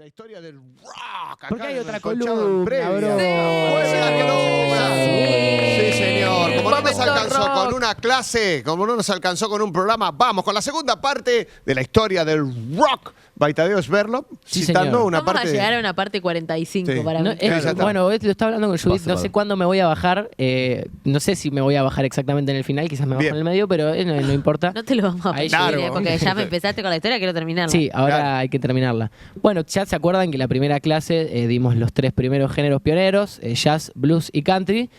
la historia del rock. Porque hay en otra el Colchado columna, en Previa. bro. Puede ser que no. Sí, señor. Como no nos Momento alcanzó rock. con una clase, como no nos alcanzó con un programa, vamos con la segunda parte de la historia del rock. Baitadeo Sverlov, Sí, citando señor. una Vamos parte. a llegar a una parte 45 Sí. para No, mí. ya está. bueno, lo estaba hablando con Judith, no sé Pasado. cuándo me voy a bajar, no sé si me voy a bajar exactamente en el final, quizás me bajo Bien. en el medio, pero no importa. No te lo vamos a Ahí pedir, claro. porque ya me empezaste con la historia, quiero terminarla. Sí, ahora Claro. hay que terminarla. Bueno, ya se acuerdan que en la primera clase dimos los 3 primeros géneros pioneros, jazz, blues y country,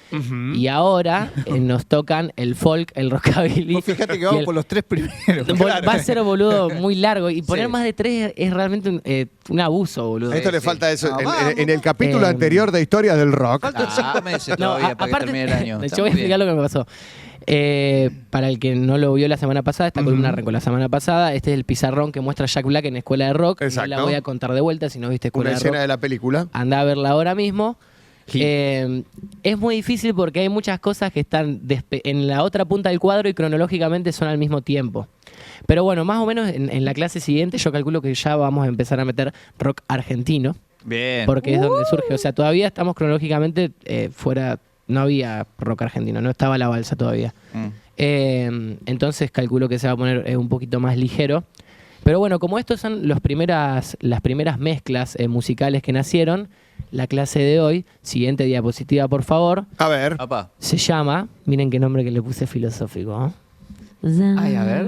y ahora nos tocan el folk, el rockabilly. Vos fíjate que y vamos el- por los 3 primeros. Va a ser, boludo, muy largo, y poner Sí. más de 3 es realmente un abuso, boludo. A esto le Sí. falta eso. No, En- vamos. en el capítulo anterior de Historia del Rock. Faltan 5 meses No, todavía para que aparte, termine el año. Está yo voy a muy explicar bien. lo que me pasó. Para el que no lo vio la semana pasada, esta columna arrancó la semana pasada. Este es el pizarrón que muestra Jack Black en Escuela de Rock. Exacto. No la voy a contar de vuelta si no viste Escuela Una de escena Rock. de la película. Anda a verla ahora mismo. Sí. Es muy difícil porque hay muchas cosas que están en la otra punta del cuadro y cronológicamente son al mismo tiempo. Pero bueno, más o menos en la clase siguiente yo calculo que ya vamos a empezar a meter rock argentino, Bien. porque es donde surge. O sea, todavía estamos cronológicamente fuera, no había rock argentino, no estaba la balsa todavía. Mm. Entonces calculo que se va a poner un poquito más ligero. Pero bueno, como estos son las primeras mezclas musicales que nacieron, la clase de hoy, siguiente diapositiva por favor, A ver. Papá. se llama, miren qué nombre que le puse filosófico, ¿eh? Ay, a ver.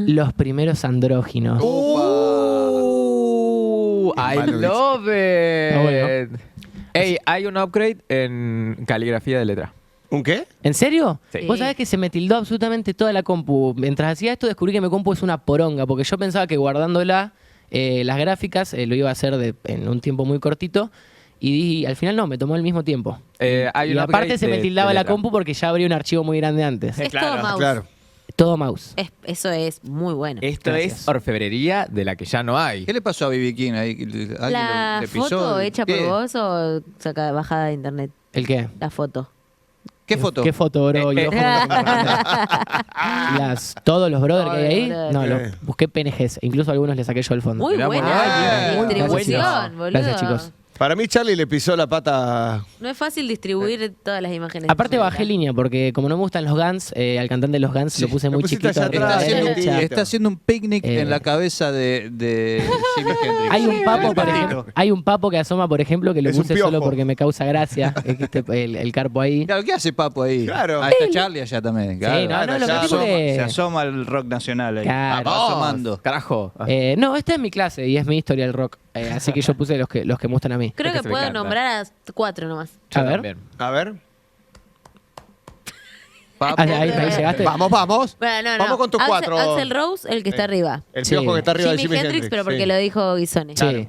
Los primeros andróginos. I Malo, love Ah, it. bueno. Ey, hay un upgrade en caligrafía de letra. ¿Un qué? ¿En serio? Sí. Vos sabés que se me tildó absolutamente toda la compu. Mientras hacía esto descubrí que mi compu es una poronga, porque yo pensaba que guardándola las gráficas lo iba a hacer en un tiempo muy cortito y al final no, me tomó el mismo tiempo. Hay Y un aparte upgrade se me de tildaba la letra. compu porque ya abrí un archivo muy grande antes. Es todo mouse. Claro. Todo mouse. Eso es muy bueno. Esto Gracias. es orfebrería de la que ya no hay. ¿Qué le pasó a B.B. King ahí? ¿Alguien ¿La le pisó? foto hecha por ¿Qué? vos o bajada de internet? ¿El qué? La foto. ¿Qué foto? ¿Qué foto, bro? Y ojo, todos los brothers que hay ahí, Todos los no, brothers. busqué PNGs. Incluso algunos le saqué yo el fondo. Muy Mirá, buena muy bien. distribución, Gracias, boludo. Gracias, chicos. Para mí, Charlie le pisó la pata. No es fácil distribuir todas las imágenes. Aparte Sí, bajé ¿verdad? línea porque como no me gustan los Guns, al cantante de los Guns lo puse lo muy pusiste chiquito. allá arriba atrás, a la Está haciendo, derecha. está haciendo un picnic Eh. en la cabeza de Jimi Hendrix. Hay un papo, por El ejemplo, hay un papo que asoma, por ejemplo, que lo Es un puse solo piojo. porque me causa gracia, es que el carpo ahí. Claro, ¿qué hace Papo ahí? Claro. Ahí está Charlie allá también. Claro. no, lo ya metí se, asoma, porque... se asoma el rock nacional ahí. Claro. Va asomando. Carajo. No, esta es mi clase y es mi historia del rock, así que yo puse los que me gustan a mí. Creo Es que que se me puedo encanta. nombrar a 4 nomás. Yo A ver. también. A ver. Papo. Ahí llegaste. Vamos, vamos. Bueno, no, Vamos con tus Axl- 4. Axl Rose, el que está arriba. El Sí. piojo que está arriba de Jimi Jimi Hendrix, pero porque sí. lo dijo Guisone. Sí,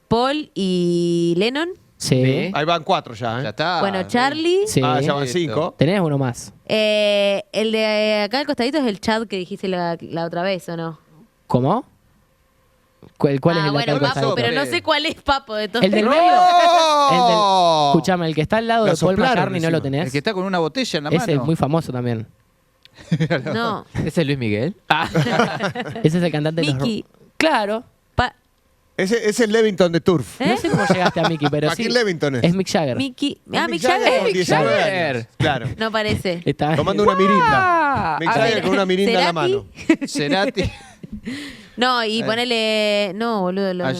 Paul y Lennon. sí. Ahí van 4 ya, Ya ¿eh? está. Bueno, Charlie. Sí. Ah, ya van Listo. 5. Tenés uno más. El de acá al costadito es el Chad que dijiste la otra vez, ¿o no? ¿Cómo? ¿Cuál es el de acá bueno, al Papo, costadito? pero no sé cuál es Papo de todos. El del medio. Escuchame, el que está al lado La de Paul soplaron McCartney no lo encima. tenés. El que está con una botella en la Ese es mano. muy famoso también. No. ¿Ese es Luis Miguel? Ese es el cantante de los... Mickey. Claro. Ese es el Levington de Turf. ¿Eh? No sé cómo llegaste a Mickey, pero sí. Joaquín Levington es. Es Mick Jagger. Mickey. Es Mick Jagger. con 19 Jagger. años. Claro. No parece. Está... Tomando una mirinda. Mick a Jagger ver, con una mirinda en la ¿Cerati? mano. Cerati. No, y ponele. No, boludo. Ah,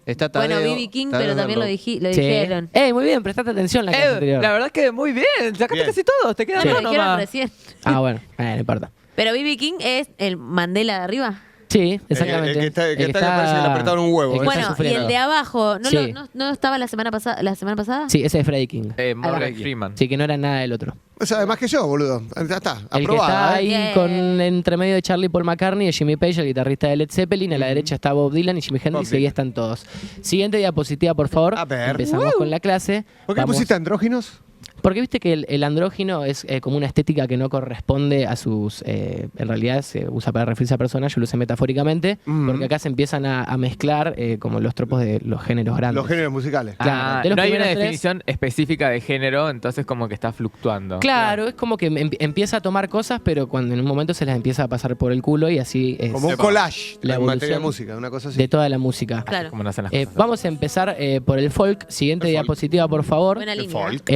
está bueno, Tadeo, B.B. King, Tadeo pero también lo, Verlo. lo Sí. dijeron. Muy bien, prestate atención la clase anterior. La verdad es que muy bien. Sacaste Bien. casi todo. Te quedan No, dos lo dijeron nomás. recién. Ah, bueno, no importa. Pero B.B. King es el Mandela de arriba. Sí, exactamente. El que está que parece que le apretaron un huevo, el que ¿eh? está Bueno, y sufriendo. el de abajo, ¿no, Sí. no estaba la semana pasada? Sí, ese es Freddie King. Morgan Freeman. Sí, que no era nada del otro. O sea, más que yo, boludo. Ya está. El que está Aprobada, ¿eh? ahí Bien. con entre medio de Charlie Paul McCartney y Jimmy Page, el guitarrista de Led Zeppelin. A la derecha está Bob Dylan y Jimi Hendrix, y ahí están todos. Siguiente diapositiva, por favor. A ver. Empezamos con la clase. ¿Por qué Vamos- pusiste andróginos? Porque viste que el andrógino es como una estética que no corresponde a sus... en realidad se usa para referirse a personas, yo lo usé metafóricamente, porque acá se empiezan a mezclar como los tropos de los géneros grandes. Los géneros musicales. Claro, de los no hay una primeros tres- definición específica de género, entonces como que está fluctuando. Claro, es como que empieza a tomar cosas, pero cuando en un momento se las empieza a pasar por el culo y así es Como un collage la en materia de evolución música, una cosa así. de toda la música. Claro. Como nacen las cosas. Vamos a empezar por el folk. Siguiente El folk. diapositiva, por favor. Buena línea. folk.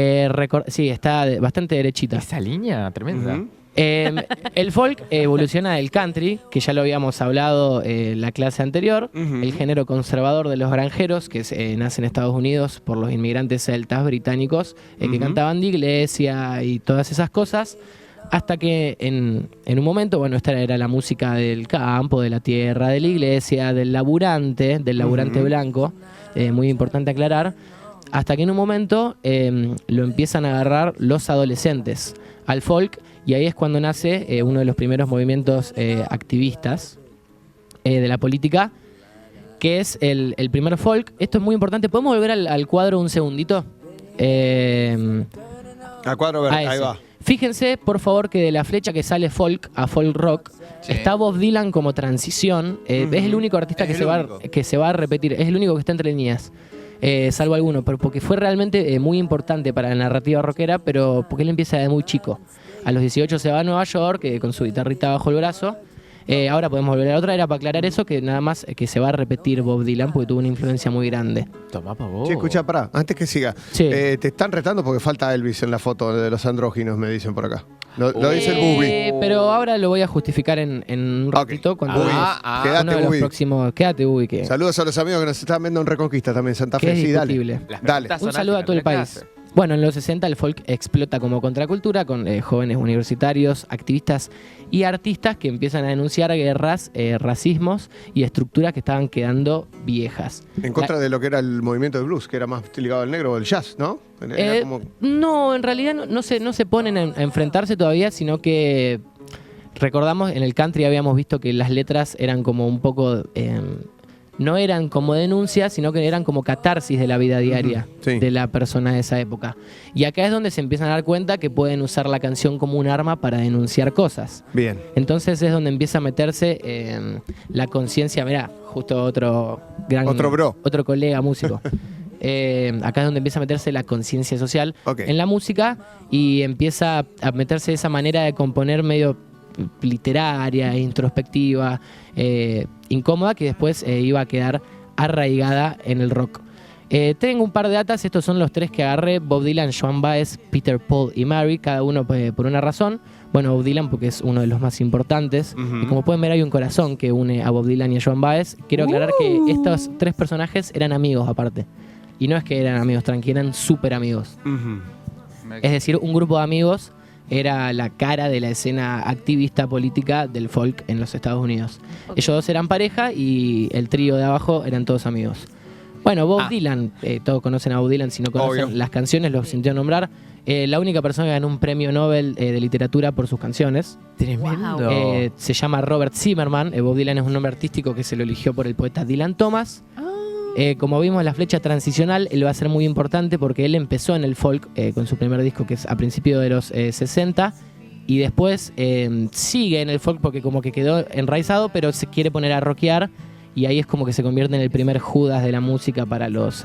Sí, está bastante derechita. Esa línea tremenda. Ujú. El folk evoluciona del country, que ya lo habíamos hablado en la clase anterior, Ujú. el género conservador de los granjeros, que nace en Estados Unidos por los inmigrantes celtas británicos, que Ujú. cantaban de iglesia y todas esas cosas, hasta que en un momento, bueno, esta era la música del campo, de la tierra, de la iglesia, del laburante Ujú. blanco, muy importante aclarar, hasta que en un momento lo empiezan a agarrar los adolescentes al folk, y ahí es cuando nace uno de los primeros movimientos activistas de la política, que es el primer folk. Esto es muy importante. ¿Podemos volver al cuadro un segundito? Al cuadro verde, A ahí ese. va. Fíjense, por favor, que de la flecha que sale folk a folk rock, Sí. está Bob Dylan como transición. Es el único artista Es que el se, va, único. que se va a repetir. Es el único que está entre líneas. Salvo alguno, pero porque fue realmente muy importante para la narrativa rockera, pero porque él empieza de muy chico. A los 18 se va a Nueva York con su guitarrita bajo el brazo. Ahora podemos volver a la otra, era para aclarar eso, que nada más que se va a repetir Bob Dylan porque tuvo una influencia muy grande. Tomá pa' vos. Che, escucha, pará, antes que siga. Sí. Te están retando porque falta Elvis en la foto de los andróginos, me dicen por acá. Lo dice el Bubi. Pero ahora lo voy a justificar en un ratito. Ok. Cuando Bubi, uno quédate, de los Bubi. próximos. Quédate, Bubi, que Saludos a los amigos que nos están viendo en Reconquista también, Santa Que Fe. es Sí, dale. discutible. Las Dale. preguntas un son saludo al a todo el final de la país. clase. Bueno, en los 60 el folk explota como contracultura con jóvenes universitarios, activistas y artistas que empiezan a denunciar guerras, racismos y estructuras que estaban quedando viejas. En contra de lo que era el movimiento de blues, que era más ligado al negro o al jazz, ¿no? Era como... No, en realidad no se ponen a enfrentarse todavía, sino que recordamos, en el country habíamos visto que las letras eran como un poco... no eran como denuncias, sino que eran como catarsis de la vida diaria Ujú, sí. de la persona de esa época. Y acá es donde se empiezan a dar cuenta que pueden usar la canción como un arma para denunciar cosas. Bien. Entonces es donde empieza a meterse la conciencia. Mirá, justo otro gran... Otro bro. Otro colega músico. Acá es donde empieza a meterse la conciencia social Ok. en la música y empieza a meterse esa manera de componer medio literaria, introspectiva, incómoda, que después iba a quedar arraigada en el rock. Tengo un par de datas, estos son los tres que agarré: Bob Dylan, Joan Baez, Peter, Paul y Mary, cada uno por una razón. Bueno, Bob Dylan porque es uno de los más importantes. Ujú. Y como pueden ver hay un corazón que une a Bob Dylan y a Joan Baez. Quiero aclarar que estos tres personajes eran amigos aparte. Y no es que eran amigos tranqui, eran súper amigos. Ujú. Es decir, un grupo de amigos era la cara de la escena activista política del folk en los Estados Unidos. Ellos dos eran pareja y el trío de abajo eran todos amigos. Bueno, Bob Dylan, todos conocen a Bob Dylan, si no conocen Obvio. las canciones, los sintió nombrar. La única persona que ganó un premio Nobel de literatura por sus canciones. Tremendo. Se llama Robert Zimmerman. Bob Dylan es un nombre artístico que se lo eligió por el poeta Dylan Thomas. Como vimos, la flecha transicional, él va a ser muy importante porque él empezó en el folk con su primer disco, que es a principios de los 60, y después sigue en el folk porque como que quedó enraizado, pero se quiere poner a rockear, y ahí es como que se convierte en el primer Judas de la música para los...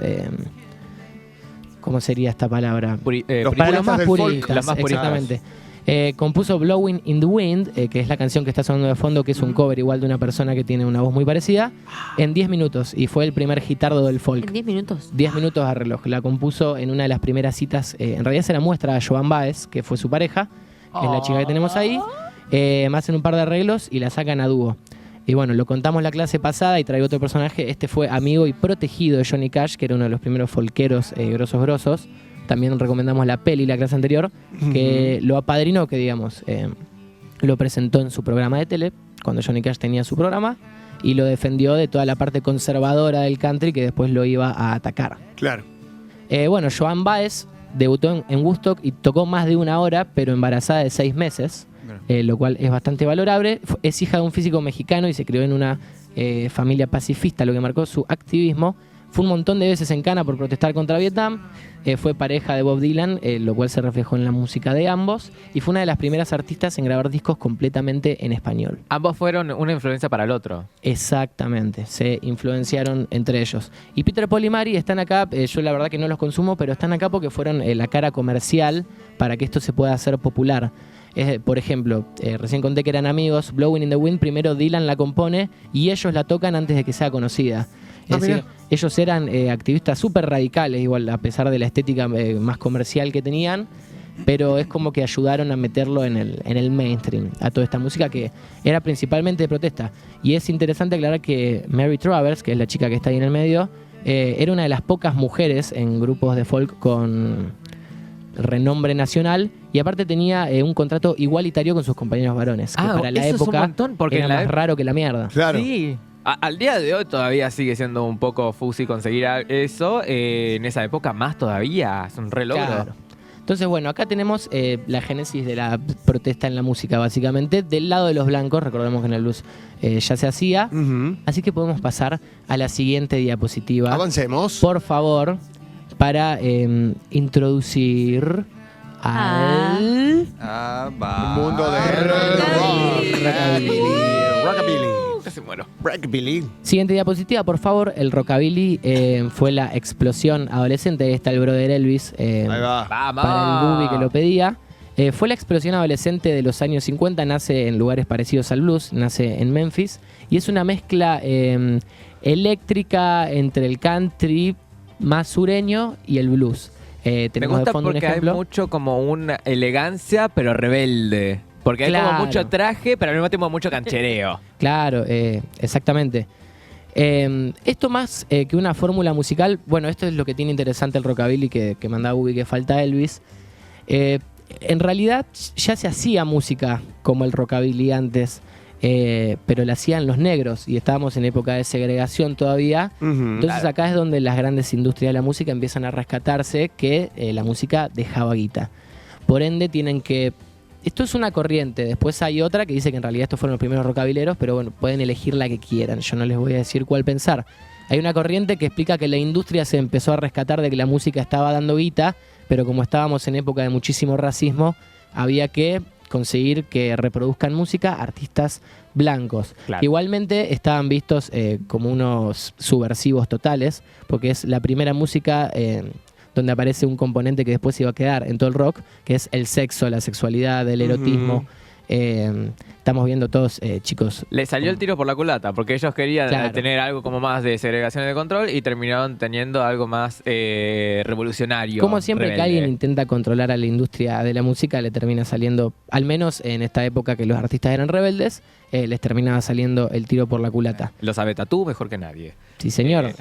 ¿cómo sería esta palabra? Los Para los puristas más del folk. puristas, Los más puristas. exactamente. Compuso Blowing in the Wind, que es la canción que está sonando de fondo, que es un cover igual de una persona que tiene una voz muy parecida, en 10 minutos, y fue el primer hitardo del En folk. 10 minutos. 10 minutos a reloj. La compuso en una de las primeras citas, en realidad se la muestra a Joan Baez, que fue su pareja, que es la chica que tenemos ahí, me hacen un par de arreglos y la sacan a dúo. Y bueno, lo contamos la clase pasada y traigo otro personaje. Este fue amigo y protegido de Johnny Cash, que era uno de los primeros folqueros grosos. También recomendamos la peli, la clase anterior, que lo apadrinó, que digamos, lo presentó en su programa de tele, cuando Johnny Cash tenía su programa, y lo defendió de toda la parte conservadora del country que después lo iba a atacar. Claro. Bueno, Joan Baez debutó en Woodstock y tocó más de una hora, pero embarazada de 6 meses, lo cual es bastante valorable. Es hija de un físico mexicano y se crió en una familia pacifista, lo que marcó su activismo. Fue un montón de veces en cana por protestar contra Vietnam. Fue pareja de Bob Dylan, lo cual se reflejó en la música de ambos. Y fue una de las primeras artistas en grabar discos completamente en español. Ambos fueron una influencia para el otro. Exactamente, se influenciaron entre ellos. Y Peter, Paul y Mary están acá, yo la verdad que no los consumo, pero están acá porque fueron la cara comercial para que esto se pueda hacer popular. Por ejemplo, recién conté que eran amigos. Blowing in the Wind, primero Dylan la compone y ellos la tocan antes de que sea conocida. Es decir, ellos eran activistas súper radicales, igual a pesar de la estética más comercial que tenían, pero es como que ayudaron a meterlo en el mainstream, a toda esta música que era principalmente de protesta. Y es interesante aclarar que Mary Travers, que es la chica que está ahí en el medio, era una de las pocas mujeres en grupos de folk con renombre nacional y aparte tenía un contrato igualitario con sus compañeros varones, que para la eso es un época montón, porque era en la más raro que la mierda. Claro. Sí. Al día de hoy todavía sigue siendo un poco fusi conseguir eso. En esa época más todavía. Es un re logro. Claro. Entonces, bueno, acá tenemos la génesis de la protesta en la música, básicamente. Del lado de los blancos, recordemos que en el blues ya se hacía. Ujú. Así que podemos pasar a la siguiente diapositiva. Avancemos. Por favor, para introducir al Mundo de rockabilly. Rockabilly. Casi muero. Rockabilly. Siguiente diapositiva, por favor. El rockabilly fue la explosión adolescente. Ahí está el brother Elvis. Ahí va. ¡Vamos! Para el Bubi que lo pedía. Fue la explosión adolescente de los años 50, nace en lugares parecidos al blues, nace en Memphis, y es una mezcla eléctrica entre el country más sureño y el blues. Me Tenemos gusta de fondo un porque hay ejemplo. mucho como una elegancia, pero rebelde. Porque hay Claro. como mucho traje, pero al mismo tiempo mucho canchereo. Claro, exactamente. Esto más que una fórmula musical, bueno, esto es lo que tiene interesante el rockabilly que mandaba Bubi, que falta Elvis. En realidad ya se hacía música como el rockabilly antes, pero la hacían los negros y estábamos en época de segregación todavía. Ujú. Entonces acá es donde las grandes industrias de la música empiezan a rescatarse que la música dejaba guita. Por ende tienen que... Esto es una corriente, después hay otra que dice que en realidad estos fueron los primeros rockabileros, pero bueno, pueden elegir la que quieran, yo no les voy a decir cuál pensar. Hay una corriente que explica que la industria se empezó a rescatar de que la música estaba dando guita, pero como estábamos en época de muchísimo racismo, había que conseguir que reproduzcan música artistas blancos. Claro. Igualmente estaban vistos como unos subversivos totales, porque es la primera música donde aparece un componente que después iba a quedar en todo el rock, que es el sexo, la sexualidad, el erotismo. Estamos viendo todos, chicos. Le salió el tiro por la culata, porque ellos querían Claro. tener algo como más de segregación y de control y terminaron teniendo algo más revolucionario. Como siempre que rebelde. alguien intenta controlar a la industria de la música, le termina saliendo, al menos en esta época que los artistas eran rebeldes, les terminaba saliendo el tiro por la culata. Lo sabe Tatú mejor que nadie. Sí, señor.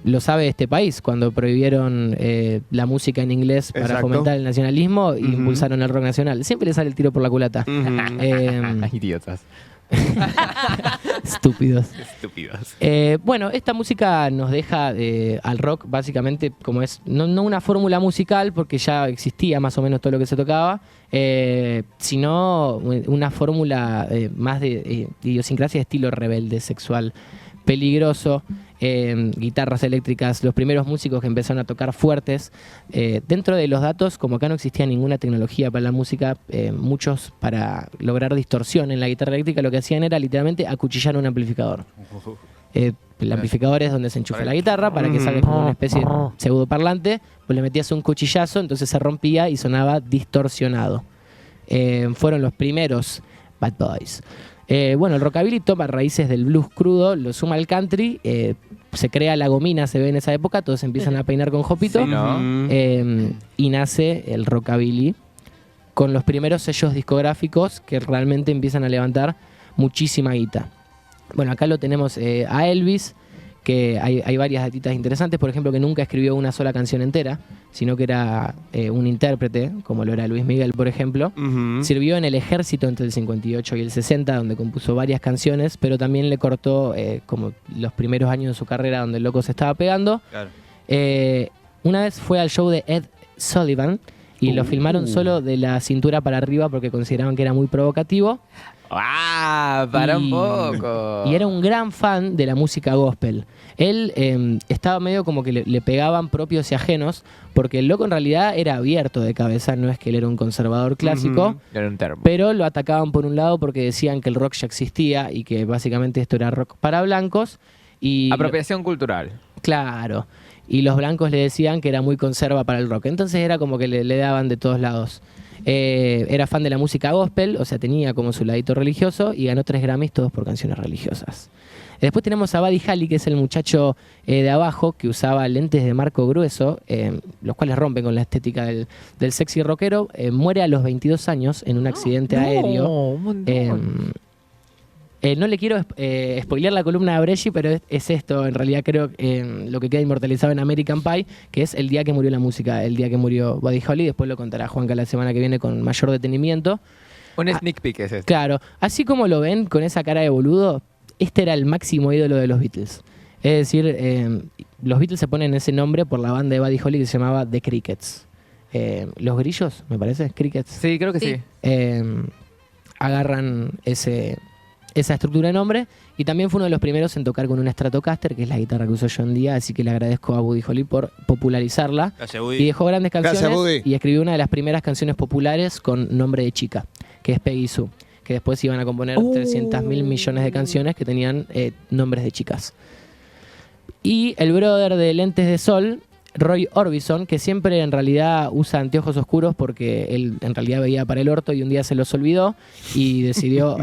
Lo sabe este país. Cuando prohibieron la música en inglés para Exacto. fomentar el nacionalismo, impulsaron el rock nacional. Siempre le sale el tiro por la culata. Idiotas. Estúpidos. Estúpidos. Bueno, esta música nos deja al rock básicamente como es, no una fórmula musical porque ya existía más o menos todo lo que se tocaba, sino una fórmula más de idiosincrasia de estilo rebelde, sexual, peligroso, guitarras eléctricas, los primeros músicos que empezaron a tocar fuertes. Dentro de los datos, como acá no existía ninguna tecnología para la música, muchos para lograr distorsión en la guitarra eléctrica lo que hacían era literalmente acuchillar un amplificador. El amplificador es donde se enchufa la guitarra para que salga como una especie de pseudo parlante, pues le metías un cuchillazo, entonces se rompía y sonaba distorsionado. Fueron los primeros Bad Boys. Bueno, el rockabilly toma raíces del blues crudo, lo suma al country, se crea la gomina, se ve en esa época, todos empiezan a peinar con jopito, Sí, ¿no? y nace el rockabilly con los primeros sellos discográficos que realmente empiezan a levantar muchísima guita. Bueno, acá lo tenemos a Elvis, que hay varias datitas interesantes, por ejemplo, que nunca escribió una sola canción entera, sino que era un intérprete, como lo era Luis Miguel, por ejemplo. Ujú. Sirvió en el ejército entre el 58 y el 60, donde compuso varias canciones, pero también le cortó como los primeros años de su carrera donde el loco se estaba pegando. Claro. Una vez fue al show de Ed Sullivan y lo filmaron solo de la cintura para arriba porque consideraban que era muy provocativo. ¡Ah! Para un Y- poco. Y era un gran fan de la música gospel. Él estaba medio como que le pegaban propios y ajenos, porque el loco en realidad era abierto de cabeza, no es que él era un conservador clásico, Ujú. Era un termo. pero lo atacaban por un lado porque decían que el rock ya existía y que básicamente esto era rock para blancos. Y Apropiación cultural. claro. Y los blancos le decían que era muy conserva para el rock. Entonces era como que le daban de todos lados. Era fan de la música gospel, o sea, tenía como su ladito religioso y ganó 3 Grammys todos por canciones religiosas. Después tenemos a Buddy Holly, que es el muchacho de abajo que usaba lentes de marco grueso, los cuales rompen con la estética del sexy rockero. Muere a los 22 años en un accidente aéreo. un montón. No le quiero spoilear la columna de Bresci, pero es esto, en realidad creo lo que queda inmortalizado en American Pie, que es el día que murió la música, el día que murió Buddy Holly. Después lo contará Juanca la semana que viene con mayor detenimiento. Un sneak peek es este. Claro, así como lo ven con esa cara de boludo, este era el máximo ídolo de los Beatles. Es decir, los Beatles se ponen ese nombre por la banda de Buddy Holly que se llamaba The Crickets. Los grillos, me parece, Crickets. Sí, creo que sí. Agarran esa estructura de nombre y también fue uno de los primeros en tocar con un Stratocaster, que es la guitarra que uso yo en día, así que le agradezco a Buddy Holly por popularizarla. Gracias, Y Woody. dejó grandes Gracias, canciones Buddy. y escribió una de las primeras canciones populares con nombre de chica, que es Peggy Sue, que después iban a componer 300.000 millones de canciones que tenían nombres de chicas. Y el brother de lentes de sol, Roy Orbison, que siempre en realidad usa anteojos oscuros porque él en realidad veía para el orto y un día se los olvidó y decidió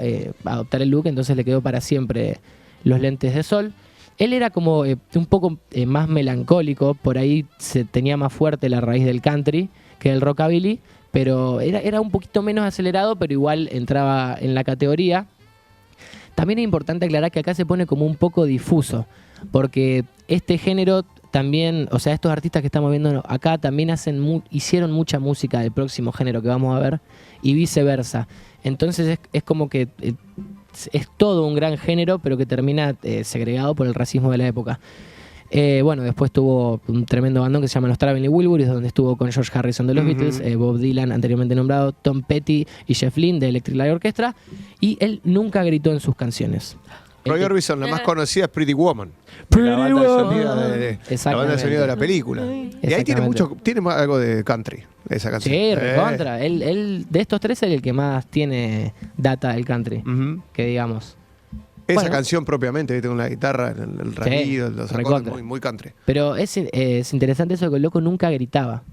adoptar el look, entonces le quedó para siempre los lentes de sol. Él era como un poco más melancólico, por ahí se tenía más fuerte la raíz del country que del rockabilly, pero era un poquito menos acelerado, pero igual entraba en la categoría. También es importante aclarar que acá se pone como un poco difuso, porque este género también, o sea, estos artistas que estamos viendo acá también hicieron mucha música del próximo género que vamos a ver y viceversa. Entonces es como que es todo un gran género, pero que termina segregado por el racismo de la época. Bueno, después tuvo un tremendo bandón que se llama Los Traveling Wilburys, donde estuvo con George Harrison de los Beatles, Bob Dylan, anteriormente nombrado, Tom Petty y Jeff Lynne de Electric Light Orchestra, y él nunca gritó en sus canciones. Roy Orbison, la más conocida es Pretty Woman. Pretty La banda de Woman. sonido la banda de sonido de la película. Y ahí tiene Exactamente. tiene algo de country, esa canción. Sí, recontra. Él, de estos tres, es el que más tiene data del country, Ujú. que digamos. Esa Bueno. canción propiamente, ¿viste? Con la guitarra, el raído, los acordes, recontra. muy country. Pero es interesante eso de que el loco nunca gritaba.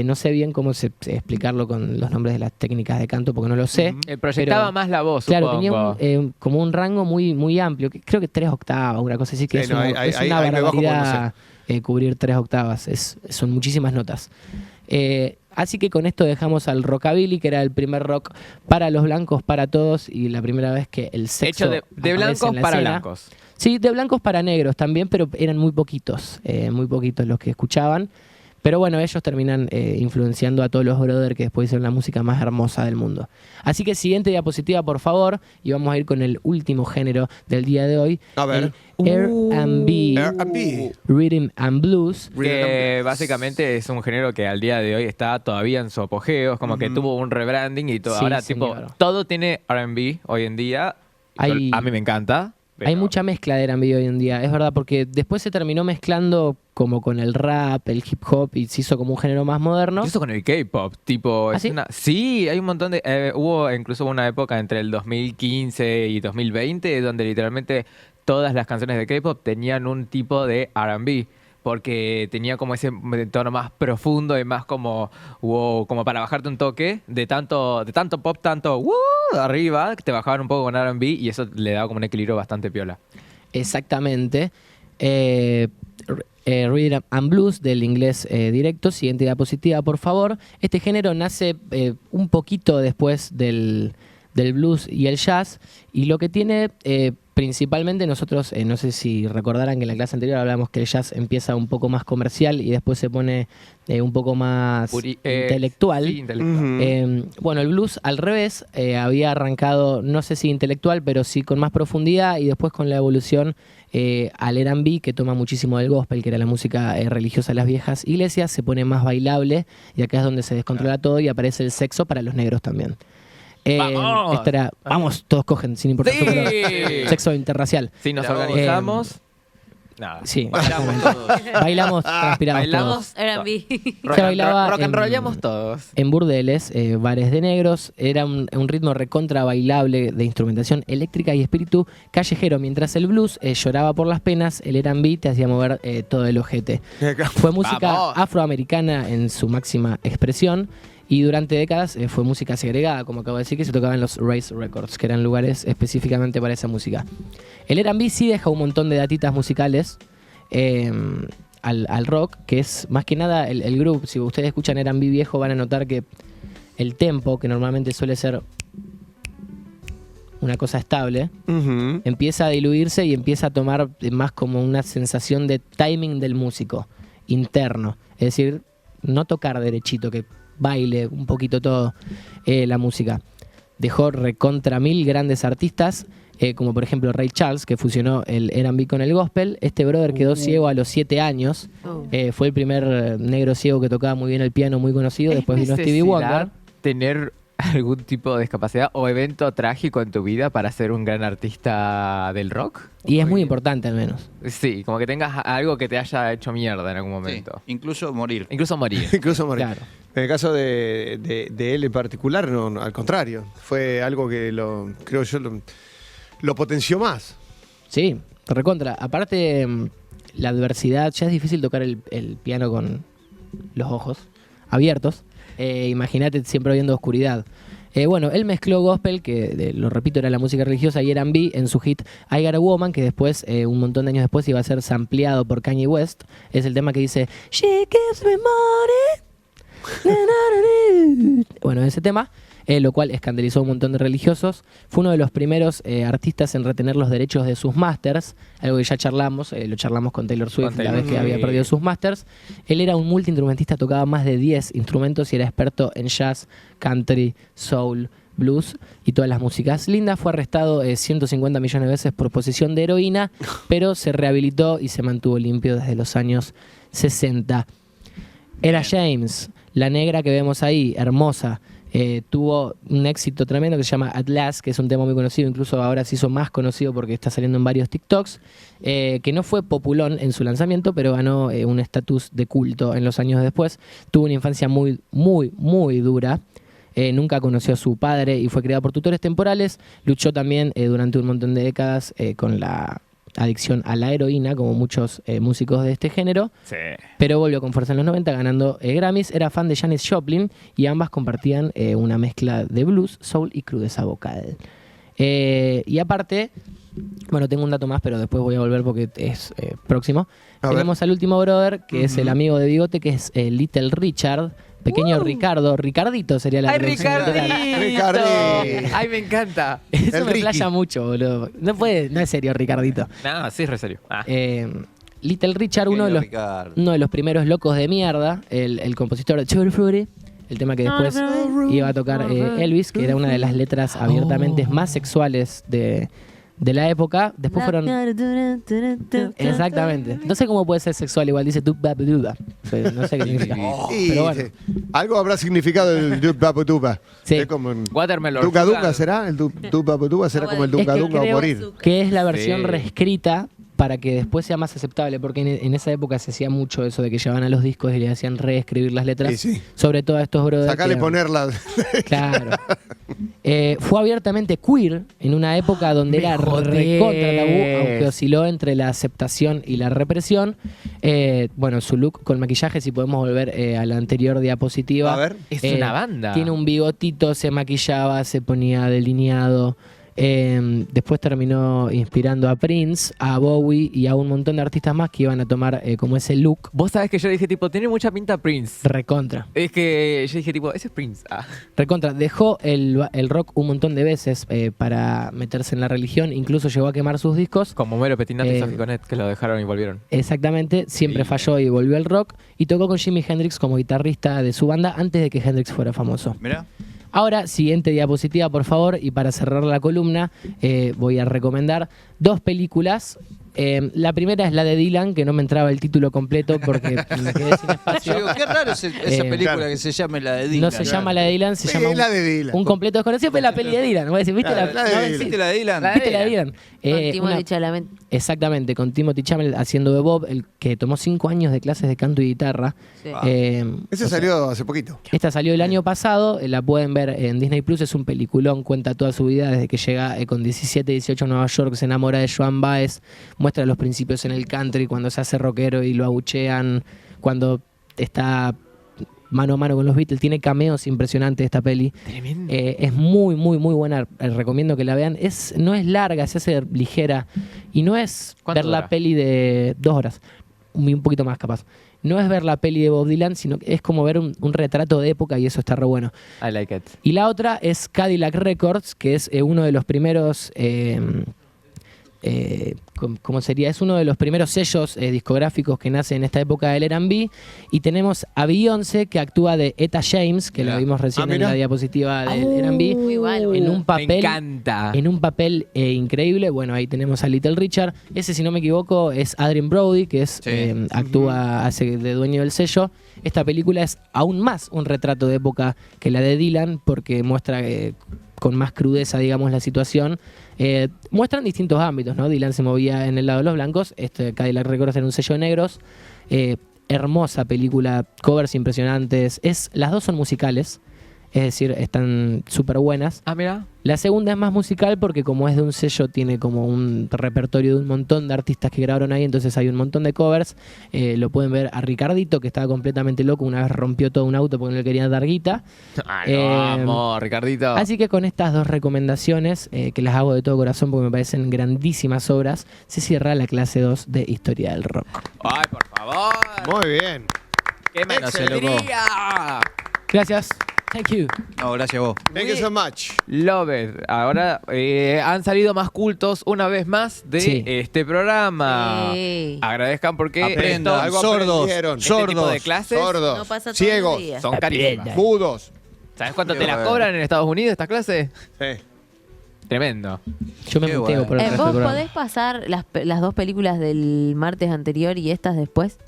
No sé bien cómo explicarlo con los nombres de las técnicas de canto, porque no lo sé. Proyectaba pero- más la voz, Claro, supongo. tenía como un rango muy amplio, creo que 3 octavas, una cosa así, que Sí, es no, una, ahí- es ahí- una ahí me bajo cuando barbaridad cubrir 3 octavas, son muchísimas notas. Así que con esto dejamos al rockabilly, que era el primer rock para los blancos, para todos, y la primera vez que el sexo Hecho de aparece blancos en la para escena. blancos. Sí, de blancos para negros también, pero eran muy poquitos los que escuchaban. Pero bueno, ellos terminan influenciando a todos los brothers que después hicieron la música más hermosa del mundo. Así que siguiente diapositiva, por favor, y vamos a ir con el último género del día de hoy. A ver. el R&B, R&B. Rhythm and Blues. Que básicamente es un género que al día de hoy está todavía en su apogeo. Es como que tuvo un rebranding y todo. Sí, Ahora, señor. tipo, todo tiene R&B hoy en día. Hay- A mí me encanta. Hay pero- mucha mezcla de R&B hoy en día, es verdad, porque después se terminó mezclando como con el rap, el hip hop, y se hizo como un género más moderno. Incluso con el K-pop, tipo... ¿Ah, es sí? Sí, hay un montón de... hubo incluso una época entre el 2015 y 2020 donde literalmente todas las canciones de K-pop tenían un tipo de R&B. Porque tenía como ese tono más profundo y más como... wow, como para bajarte un toque de tanto pop, tanto... arriba, que te bajaban un poco con R&B y eso le daba como un equilibrio bastante piola. Exactamente. Rhythm and Blues, del inglés directo. Siguiente diapositiva, por favor. Este género nace un poquito después del blues y el jazz. Y lo que tiene principalmente nosotros, no sé si recordarán que en la clase anterior hablamos que el jazz empieza un poco más comercial y después se pone un poco más intelectual. Sí, intelectual. Bueno, el blues al revés, había arrancado, no sé si intelectual, pero sí con más profundidad y después con la evolución al R&B, que toma muchísimo del gospel, que era la música religiosa de las viejas iglesias, se pone más bailable y acá es donde se descontrola todo y aparece el sexo para los negros también. ¡Vamos! Esto era, vamos, todos cogen, sin importar su ¡Sí! color. Sexo interracial. Si nos Claro. organizamos. Nada. Sí, Bailamos todos. bailamos, transpiramos Bailamos. todos. R&B. Se bailaba rock and en- rollamos todos. En burdeles, bares de negros, era un ritmo recontra bailable de instrumentación eléctrica y espíritu callejero. Mientras el blues lloraba por las penas, el R&B te hacía mover todo el ojete. Fue música Vamos. afroamericana en su máxima expresión y durante décadas fue música segregada, como acabo de decir, que se tocaba en los race records, que eran lugares específicamente para esa música. El R&B sí deja un montón de datitas musicales al rock, que es más que nada el groove. Si ustedes escuchan R&B viejo van a notar que el tempo, que normalmente suele ser una cosa estable, Ujú. empieza a diluirse y empieza a tomar más como una sensación de timing del músico interno. Es decir, no tocar derechito, que baile un poquito todo la música. Dejó recontra mil grandes artistas, como por ejemplo Ray Charles, que fusionó el R&B con el gospel. Este brother quedó ciego a los 7 años. Oh. Fue el primer negro ciego que tocaba muy bien el piano, muy conocido. Después vino Stevie Wonder. Tener algún tipo de discapacidad o evento trágico en tu vida para ser un gran artista del rock? Y es muy importante al menos. Sí, como que tengas algo que te haya hecho mierda en algún Sí, momento. incluso morir. Incluso morir. Incluso morir. Claro. En el caso de él en particular, no, al contrario. Fue algo que creo yo lo potenció más. Sí, recontra. Aparte, la adversidad, ya es difícil tocar el piano con los ojos abiertos. Imagínate siempre viendo oscuridad. Bueno, él mezcló gospel, que lo repito, era la música religiosa, y R&B en su hit I Got a Woman, que después, un montón de años después, iba a ser sampleado por Kanye West. Es el tema que dice She gives me money. Na, na, na, na. Bueno, ese tema, lo cual escandalizó a un montón de religiosos. Fue uno de los primeros artistas en retener los derechos de sus masters, algo que ya charlamos, lo charlamos con Taylor Swift Con la Taylor vez que había Swift. perdido sus masters. Él era un multiinstrumentista, tocaba más de 10 instrumentos y era experto en jazz, country, soul, blues y todas las músicas. Linda fue arrestado 150 millones de veces por posesión de heroína, pero se rehabilitó y se mantuvo limpio desde los años 60. Era James, la negra que vemos ahí, hermosa. Tuvo un éxito tremendo que se llama At Last, que es un tema muy conocido, incluso ahora se hizo más conocido porque está saliendo en varios TikToks, que no fue populón en su lanzamiento, pero ganó un estatus de culto en los años después. Tuvo una infancia muy, muy, muy dura. Nunca conoció a su padre y fue criada por tutores temporales. Luchó también durante un montón de décadas con la adicción a la heroína, como muchos músicos de este género. Sí. Pero volvió con fuerza en los 90 ganando Grammys. Era fan de Janis Joplin y ambas compartían una mezcla de blues, soul y crudeza vocal. Y aparte, bueno, tengo un dato más, pero después voy a volver porque es próximo. A ver. Tenemos al último brother, que es el amigo de Bigote, que es Little Richard, pequeño Ricardo. Ricardito sería la ¡Ay, traducción literal. Ricardito! Ricardito. ¡Ay, me encanta! Eso El me Ricky. playa mucho, boludo. No es serio, Ricardito. No, sí, es re serio. Ah. Little Richard, uno de los primeros locos de mierda, el compositor de Tutti Frutti, el tema que después iba a tocar Elvis, que era una de las letras abiertamente más sexuales de la época. Después fueron... Exactamente. No sé cómo puede ser sexual, igual dice duba. No sé qué significa. Y Pero bueno. algo habrá significado el Duba. Sí. Es como en Watermelon. Dunga Dunga, Sugar. ¿será? El Duba será como el Es Dunga que Dunga o creo morir. que es la versión Sí. reescrita para que después sea más aceptable, porque en esa época se hacía mucho eso de que llevaban a los discos y le hacían reescribir las letras, Sí, sí. sobre todo a estos brothers. Sacarle que- ponerla. Claro. Fue abiertamente queer en una época donde Me era jodés. recontra tabú, aunque osciló entre la aceptación y la represión. Bueno, su look con maquillaje, si podemos volver a la anterior diapositiva. A ver. Es una banda. Tiene un bigotito, se maquillaba, se ponía delineado. Después terminó inspirando a Prince, a Bowie y a un montón de artistas más que iban a tomar como ese look Vos sabés que yo dije, tipo, tiene mucha pinta Prince. recontra. Es que yo dije, tipo, ese es Prince. Ah. Recontra, dejó el rock un montón de veces para meterse en la religión, incluso llegó a quemar sus discos. Como Mero Petinato y Eh, Sophie Conet, que lo dejaron y volvieron. Exactamente, siempre Sí. falló y volvió al rock y tocó con Jimi Hendrix como guitarrista de su banda antes de que Hendrix fuera famoso. Mirá. Ahora, siguiente diapositiva, por favor, y para cerrar la columna voy a recomendar 2 películas La primera es la de Dylan, que no me entraba el título completo porque me quedé sin Yo espacio. digo, qué raro esa película claro. que se llame la de Dylan. No se llama la de Dylan, se llama La de Dylan. un completo desconocido, pero es la peli de Dylan. Voy a decir, ¿viste Claro, la de no, Dylan. sí, ¿Viste la de Dylan? ¿viste la de Dylan? Con Timothée Una- Chalamet. Exactamente, con Timothy Chalamet haciendo de Bob, el que tomó 5 años de clases de canto y guitarra. Sí. Ese O sea, salió hace poquito. esta salió el año pasado, la pueden ver en Disney Plus, es un peliculón, cuenta toda su vida desde que llega con 17, 18 a Nueva York, se enamora de Joan Baez, muestra los principios en el country, cuando se hace rockero y lo abuchean, cuando está mano a mano con los Beatles, tiene cameos impresionantes esta peli. Tremendo. Es muy, muy, muy buena, recomiendo que la vean. No es larga, se hace ligera y no es ¿Cuánto ver la dura? peli de 2 horas, un poquito más capaz. No es ver la peli de Bob Dylan, sino que es como ver un retrato de época y eso está re bueno. I like it. Y la otra es Cadillac Records, que es uno de los primeros, ¿cómo sería? Es uno de los primeros sellos discográficos que nace en esta época del R&B. Y tenemos a Beyoncé, que actúa de Etta James, que la Mirá. vimos recién en mirá. la diapositiva del R&B, Muy igual, en boludo. un Me papel... encanta. En un papel increíble. Bueno, ahí tenemos a Little Richard. Ese, si no me equivoco, es Adrien Brody, que es Sí. hace de dueño del sello. Esta película es aún más un retrato de época que la de Dylan, porque muestra con más crudeza, digamos, la situación. Muestran distintos ámbitos, ¿no? Dylan se movía en el lado de los blancos. Cadillac Records era un sello de negros. Hermosa película, covers impresionantes. Las dos son musicales. Es decir, están súper buenas. Ah, mira. La segunda es más musical porque como es de un sello tiene como un repertorio de un montón de artistas que grabaron ahí, entonces hay un montón de covers. Lo pueden ver a Ricardito, que estaba completamente loco, una vez rompió todo un auto porque no le querían dar guita. Vamos, Ricardito. Así que con estas dos recomendaciones, que las hago de todo corazón porque me parecen grandísimas obras, se cierra la clase 2 de Historia del Rock. Ay, por favor. Muy bien. ¿Qué menos se Excelente. diría? Gracias. Thank you. No, gracias a vos. Thank you so much. Love it. Ahora han salido más cultos una vez más de Sí. este programa. Sí. Agradezcan porque Aprendan, esto- Algo sordos, aprendieron. este tipo de sordos. clases Sordos. No pasa todos ciegos. los días. son carísimas. Mudos. ¿Sabes cuánto Qué te las bueno. cobran en Estados Unidos estas clases? Sí. Tremendo. Yo me Qué muteo bueno. por el resto del ¿Vos programa. podés pasar las dos películas del martes anterior y estas después?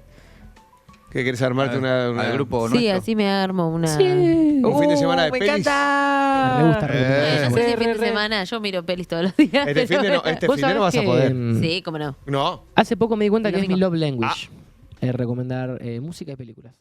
¿Qué querés armarte una Al grupo Sí, nuestro. así me armo una... Sí. un fin de semana de me pelis? encanta. Me re gusta repetir. Bueno, Eh. no sé si Sí, fin de re. semana, yo miro pelis todos los días. Este fin de no, este Vos fin de no sabés vas a que, poder. Sí, cómo no. No. Hace poco me di cuenta El que es mi domingo. love language. Recomendar música y películas.